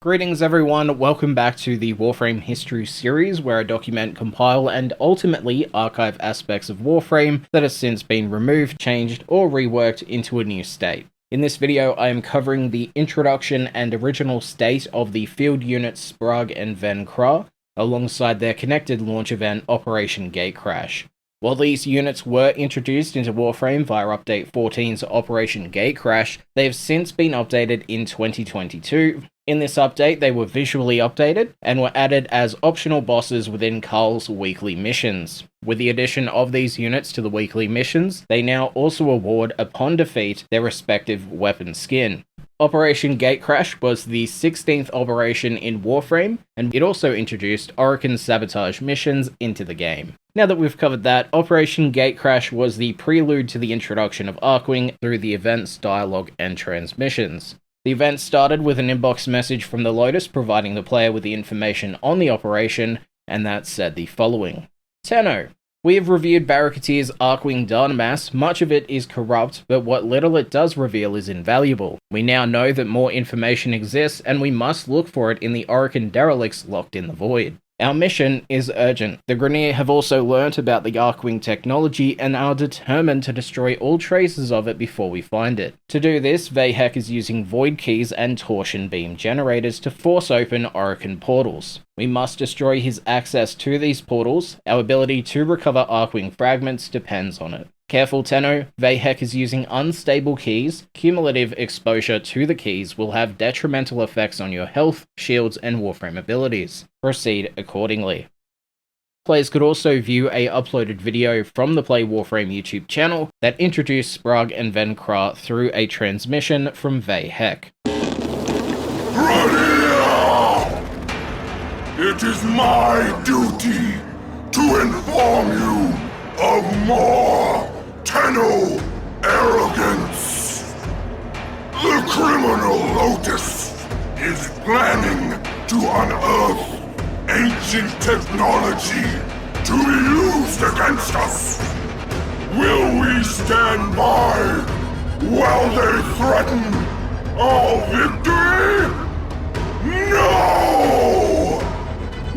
Greetings everyone, welcome back to the Warframe History series where I document, compile, and ultimately archive aspects of Warframe that have since been removed, changed, or reworked into a new state. In this video, I am covering the introduction and original state of the field units Sprag and Ven'Kra, alongside their connected launch event Operation Gatecrash. While these units were introduced into Warframe via Update 14's Operation Gatecrash, they have since been updated in 2022. In this update, they were visually updated and were added as optional bosses within Karl's weekly missions. With the addition of these units to the weekly missions, they now also award, upon defeat, their respective weapon skin. Operation Gatecrash was the 16th operation in Warframe, and it also introduced Orokin Sabotage missions into the game. Now that we've covered that, Operation Gatecrash was the prelude to the introduction of Archwing through the event's dialogue and transmissions. The event started with an inbox message from the Lotus providing the player with the information on the operation, and that said the following. Tenno. We have reviewed Barricatier's Archwing datamass. Much of it is corrupt, but what little it does reveal is invaluable. We now know that more information exists, and we must look for it in the Orokin derelicts locked in the void. Our mission is urgent. The Grineer have also learnt about the Archwing technology and are determined to destroy all traces of it before we find it. To do this, Vahek is using void keys and torsion beam generators to force open Orokin portals. We must destroy his access to these portals. Our ability to recover Archwing fragments depends on it. Careful Tenno, Vahek is using unstable keys. Cumulative exposure to the keys will have detrimental effects on your health, shields, and Warframe abilities. Proceed accordingly. Players could also view a uploaded video from the Play Warframe YouTube channel that introduced Sprag and Ven'Kra through a transmission from Vahek. It is my duty to inform you of more Tenno arrogance. The criminal Lotus is planning to unearth ancient technology to be used against us. Will we stand by while they threaten our victory? No!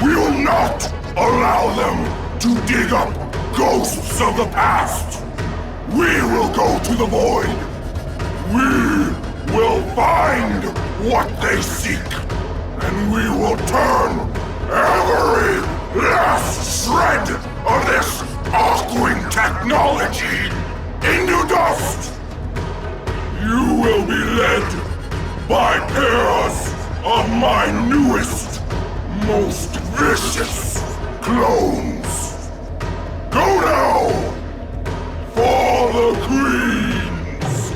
We will not allow them to dig up ghosts of the past. We will go to the void. We will find what they seek, and we will turn every last shred of this Archwing technology into dust. You will be led by pairs of my newest, most vicious clones. Go now! For the Queens!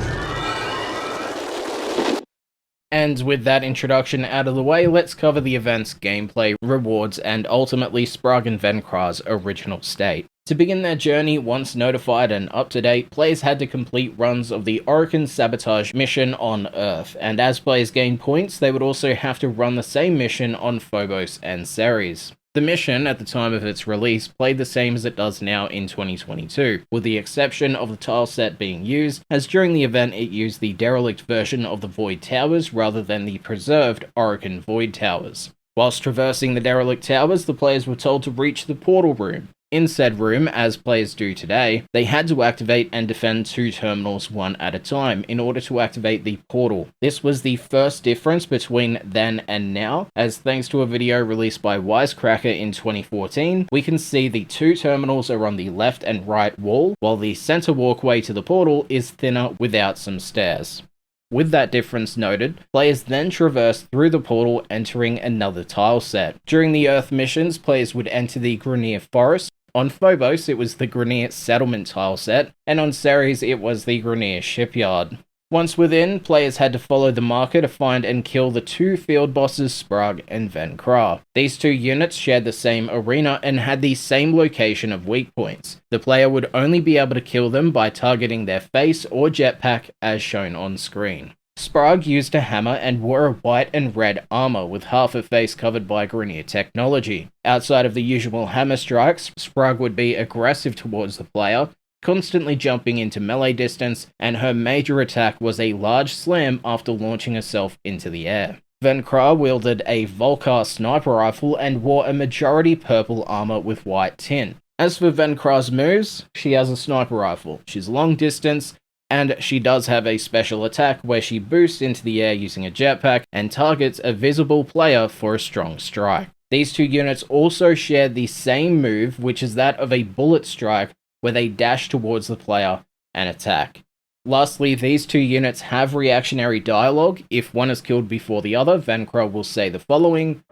And with that introduction out of the way, let's cover the event's gameplay, rewards, and ultimately Sprag and Ven'Kra's original state. To begin their journey, once notified and up to date, players had to complete runs of the Orokin Sabotage mission on Earth, and as players gained points, they would also have to run the same mission on Phobos and Ceres. The mission, at the time of its release, played the same as it does now in 2022, with the exception of the tileset being used, as during the event it used the derelict version of the Void Towers rather than the preserved Orokin Void Towers. Whilst traversing the derelict towers, the players were told to reach the portal room. In said room, as players do today, they had to activate and defend 2 terminals one at a time in order to activate the portal. This was the first difference between then and now, as thanks to a video released by WiseKrakr in 2014, we can see the 2 terminals are on the left and right wall, while the center walkway to the portal is thinner without some stairs. With that difference noted, players then traverse through the portal, entering another tile set. During the Earth missions, players would enter the Grineer Forest. On Phobos, it was the Grineer Settlement tileset, and on Ceres, it was the Grineer Shipyard. Once within, players had to follow the marker to find and kill the 2 field bosses Sprag and Ven'Kra. These 2 units shared the same arena and had the same location of weak points. The player would only be able to kill them by targeting their face or jetpack as shown on screen. Sprag used a hammer and wore a white and red armor with half her face covered by Grineer technology. Outside of the usual hammer strikes, Sprag would be aggressive towards the player, constantly jumping into melee distance, and her major attack was a large slam after launching herself into the air. Ven'Kra wielded a Volkar sniper rifle and wore a majority purple armor with white tint. As for Ven'Kra's moves, she has a sniper rifle. She's long distance, and she does have a special attack where she boosts into the air using a jetpack and targets a visible player for a strong strike. These two units also share the same move, which is that of a bullet strike, where they dash towards the player and attack. Lastly, these two units have reactionary dialogue. If one is killed before the other, Ven'Kra will say the following: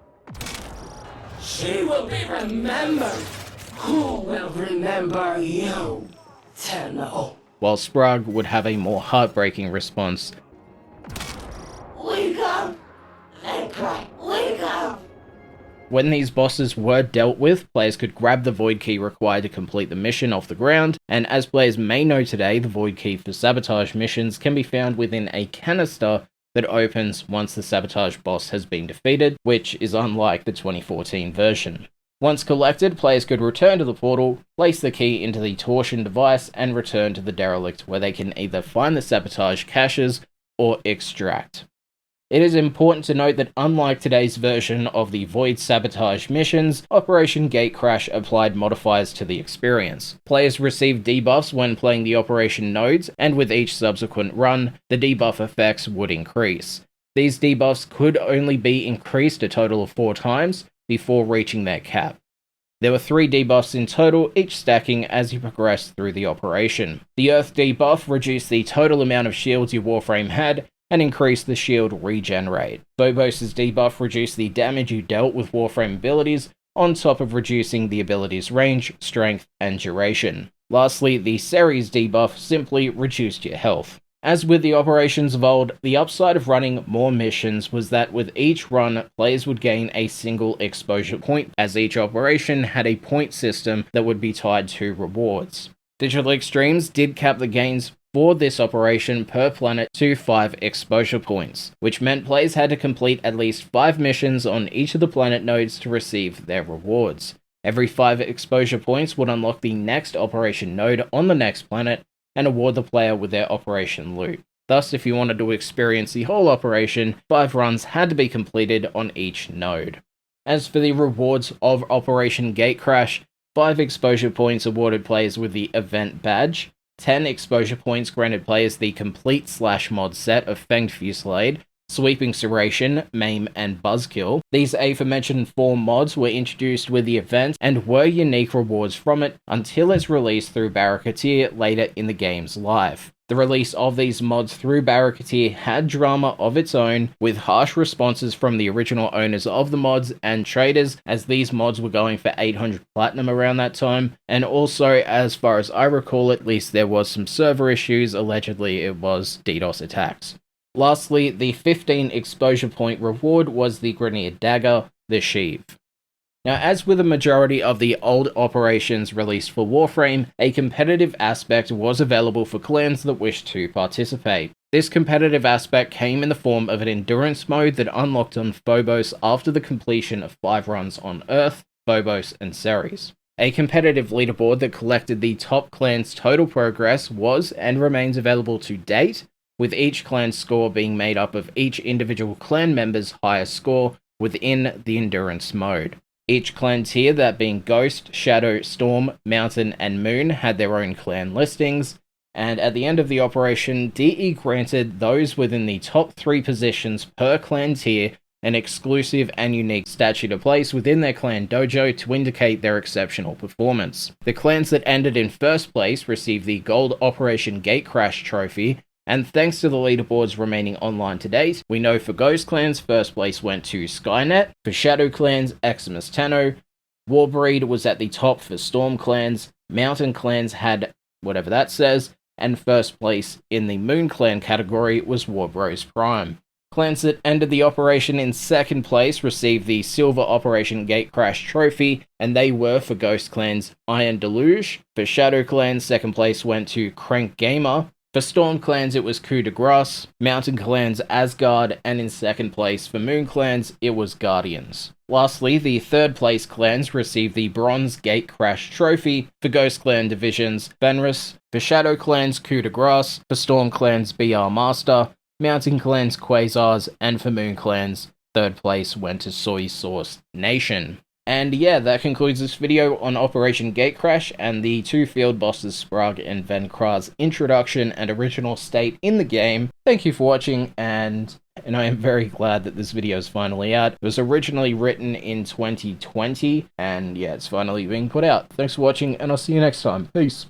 "She will be remembered. Who will remember you, Tenno?" While Sprag would have a more heartbreaking response: "Leader! Ven'Kra! Leader!" When these bosses were dealt with, players could grab the Void Key required to complete the mission off the ground, and as players may know today, the Void Key for Sabotage missions can be found within a canister that opens once the Sabotage boss has been defeated, which is unlike the 2014 version. Once collected, players could return to the portal, place the key into the torsion device, and return to the derelict, where they can either find the Sabotage caches or extract. It is important to note that unlike today's version of the Void Sabotage missions, Operation Gatecrash applied modifiers to the experience. Players received debuffs when playing the Operation nodes, and with each subsequent run, the debuff effects would increase. These debuffs could only be increased a total of 4 times before reaching their cap. There were 3 debuffs in total, each stacking as you progressed through the operation. The Earth debuff reduced the total amount of shields your Warframe had, and increase the shield regen rate. Phobos' debuff reduced the damage you dealt with Warframe abilities, on top of reducing the ability's range, strength, and duration. Lastly, the Ceres debuff simply reduced your health. As with the operations of old, the upside of running more missions was that with each run, players would gain a single exposure point, as each operation had a point system that would be tied to rewards. Digital Extremes did cap the gains for this operation per planet to 5 exposure points, which meant players had to complete at least 5 missions on each of the planet nodes to receive their rewards. Every 5 exposure points would unlock the next operation node on the next planet and award the player with their operation loot. Thus, if you wanted to experience the whole operation, 5 runs had to be completed on each node. As for the rewards of Operation Gatecrash, 5 exposure points awarded players with the event badge, 10 exposure points granted players the complete Slash Modset of Fanged Fusillade, Sweeping Serration, Maim, and Buzzkill. These aforementioned 4 mods were introduced with the event and were unique rewards from it until its release through Barricatier later in the game's life. The release of these mods through Barricatier had drama of its own, with harsh responses from the original owners of the mods and traders, as these mods were going for 800 platinum around that time, and also, as far as I recall at least, there was some server issues. Allegedly it was DDoS attacks. Lastly, the 15 exposure point reward was the Grenade Dagger, the Sheave. Now, as with a majority of the old operations released for Warframe, a competitive aspect was available for clans that wished to participate. This competitive aspect came in the form of an endurance mode that unlocked on Phobos after the completion of 5 runs on Earth, Phobos, and Ceres. A competitive leaderboard that collected the top clan's total progress was and remains available to date, with each clan's score being made up of each individual clan member's highest score within the endurance mode. Each clan tier, that being Ghost, Shadow, Storm, Mountain, and Moon, had their own clan listings, and at the end of the operation, DE granted those within the top 3 positions per clan tier an exclusive and unique statue to place within their clan dojo to indicate their exceptional performance. The clans that ended in first place received the Gold Operation Gatecrash trophy, and thanks to the leaderboards remaining online to date, we know for Ghost clans, first place went to Skynet, for Shadow clans, Eximus Tenno, Warbreed was at the top for Storm clans, Mountain clans had whatever that says, and first place in the Moon clan category was Warbros Prime. Clans that ended the operation in second place received the Silver Operation Gatecrash trophy, and they were for Ghost clans Iron Deluge. For Shadow clans, second place went to Crank Gamer. For Storm clans, it was Coup de Grace, Mountain clans Asgard, and in second place for Moon clans, it was Guardians. Lastly, the third place clans received the Bronze Gatecrash trophy. For Ghost clan divisions, Fenris. For Shadow clans, Coup de Grace. For Storm clans, BR Master. Mountain clans, Quasars. And for Moon clans, Third place went to Soy Sauce Nation. And yeah, that concludes this video on Operation Gatecrash and the two field bosses Sprag and Ven'Kra's introduction and original state in the game. Thank you for watching, and I am very glad that this video is finally out. It was originally written in 2020, and yeah, it's finally being put out. Thanks for watching, and I'll see you next time. Peace.